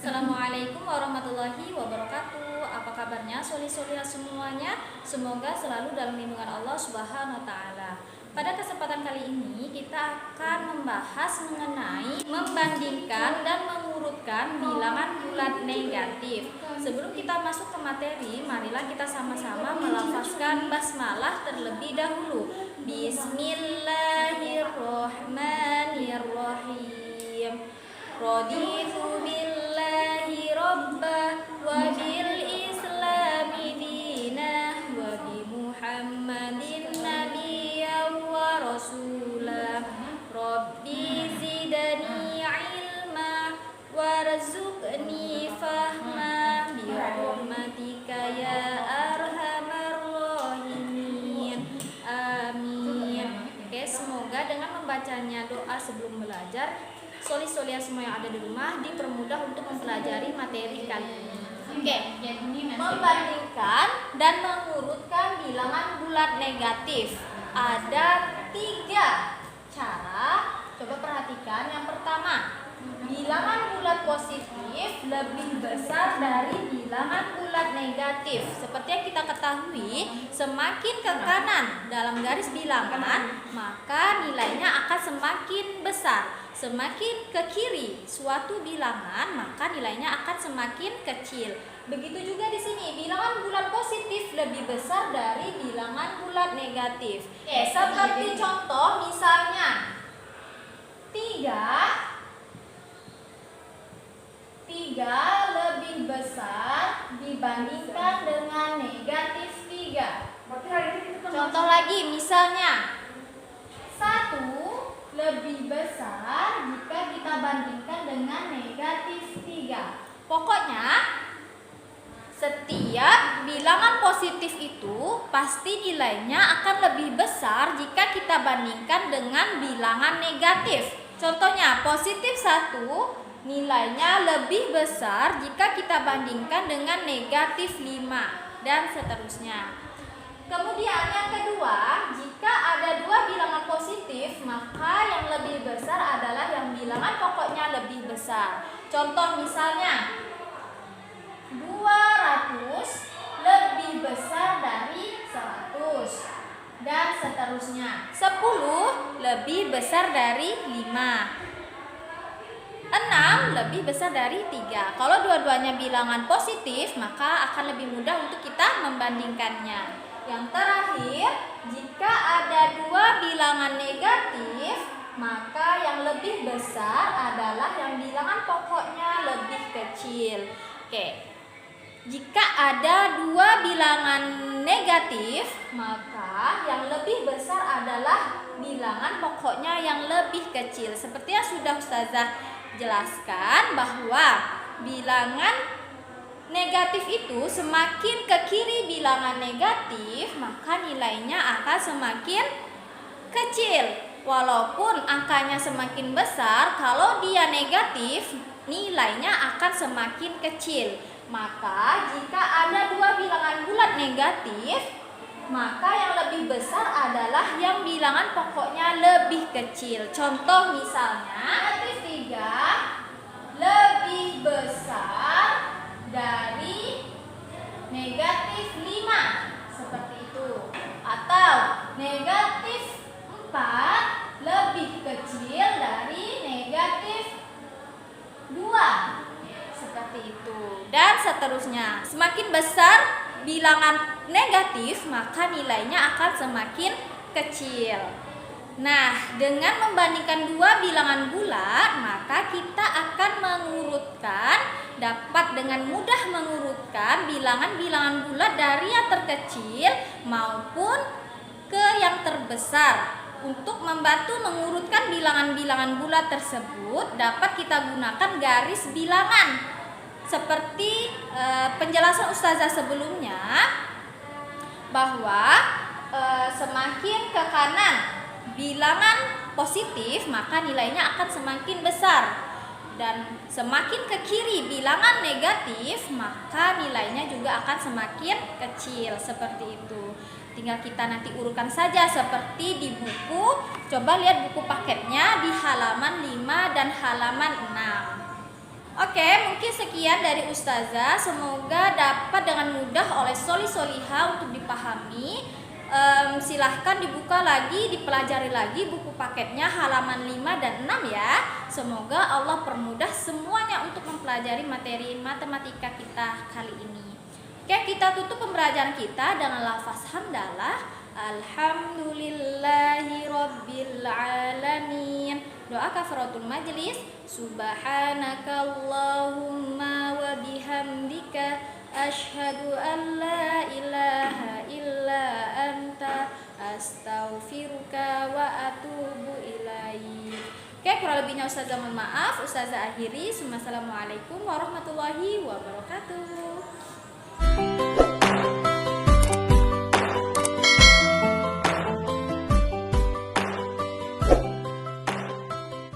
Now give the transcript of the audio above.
Assalamualaikum warahmatullahi wabarakatuh. Apa kabarnya soli-soliha semuanya? Semoga selalu dalam lindungan Allah Subhanahu wa taala. Pada kesempatan kali ini kita akan membahas mengenai membandingkan dan mengurutkan bilangan bulat negatif. Sebelum kita masuk ke materi, marilah kita sama-sama melafazkan basmalah terlebih dahulu. Bismillahirrahmanirrahim. Raditu billahi rabba wa bil islami dinah wa bi muhammadin nabiyyan wa rasulah. Rabbi zidani ilma warzuqni fahma bi rahmatika ya arhamar rahimin. Amin. Oke, semoga dengan membacanya doa sebelum belajar, soli-soliah semua yang ada di rumah dipermudah untuk mempelajari materi kali ini. Oke, membandingkan dan mengurutkan bilangan bulat negatif. Ada 3 cara. Coba perhatikan. Yang pertama, bilangan bulat positif lebih besar dari bilangan bulat negatif. Seperti yang kita ketahui, semakin ke kanan dalam garis bilangan, maka nilainya akan semakin besar. Semakin ke kiri suatu bilangan, maka nilainya akan semakin kecil. Begitu juga di sini, bilangan bulat positif lebih besar dari bilangan bulat negatif. Seperti contoh misalnya 3 lebih besar dibandingkan dengan negatif 3. Contoh lagi misalnya 1 lebih besar jika kita bandingkan dengan negatif 3. Pokoknya setiap bilangan positif itu pasti nilainya akan lebih besar jika kita bandingkan dengan bilangan negatif. Contohnya positif 1 nilainya lebih besar jika kita bandingkan dengan negatif 5 dan seterusnya. Kemudian yang kedua, jika ada 2 bilangan positif, maka yang lebih besar adalah yang bilangan pokoknya lebih besar. Contoh misalnya 200 lebih besar dari 100 dan seterusnya. 10 lebih besar dari 5. 6 lebih besar dari 3. Kalau dua-duanya bilangan positif, maka akan lebih mudah untuk kita membandingkannya. Yang terakhir, jika ada 2 bilangan negatif, maka yang lebih besar adalah yang bilangan pokoknya lebih kecil. Oke. Jika ada 2 bilangan negatif, maka yang lebih besar adalah bilangan pokoknya yang lebih kecil. Seperti yang sudah Ustazah jelaskan, bahwa bilangan negatif itu semakin ke kiri bilangan negatif, maka nilainya akan semakin kecil. Walaupun angkanya semakin besar, kalau dia negatif, nilainya akan semakin kecil. Maka jika ada 2 bilangan bulat negatif, maka yang lebih besar adalah yang bilangan pokoknya lebih kecil. Contoh misalnya negatif 3 lebih besar dari negatif 5, seperti itu. Atau negatif 4 lebih kecil dari negatif 2, seperti itu. Dan seterusnya. Semakin besar bilangan negatif, maka nilainya akan semakin kecil. Nah, dengan membandingkan 2 bilangan bulat, maka kita akan dapat dengan mudah mengurutkan bilangan-bilangan bulat dari yang terkecil maupun ke yang terbesar. Untuk membantu mengurutkan bilangan-bilangan bulat tersebut, dapat kita gunakan garis bilangan. Seperti penjelasan Ustazah sebelumnya, bahwa semakin ke kanan bilangan positif, maka nilainya akan semakin besar. Dan semakin ke kiri bilangan negatif, maka nilainya juga akan semakin kecil. Seperti itu. Tinggal kita nanti urutkan saja seperti di buku. Coba lihat buku paketnya di halaman 5 dan halaman 6. Oke, mungkin sekian dari Ustazah. Semoga dapat dengan mudah oleh soli-soliha untuk dipahami. Silahkan dibuka lagi, dipelajari lagi buku paketnya halaman 5 dan 6 ya. Semoga Allah permudah semuanya untuk mempelajari materi matematika kita kali ini. Oke, kita tutup pembelajaran kita dengan lafaz hamdalah. Alhamdulillahi Rabbil Alamin. Doa kafaratul majlis. Subhanakallahumma wa bihamdika asyhadu an la ilaha illa anta astaghfiruka wa atubu ilaik. Oke, kurang lebihnya Ustazah mohon maaf. Ustazah akhiri. Assalamualaikum warahmatullahi wabarakatuh.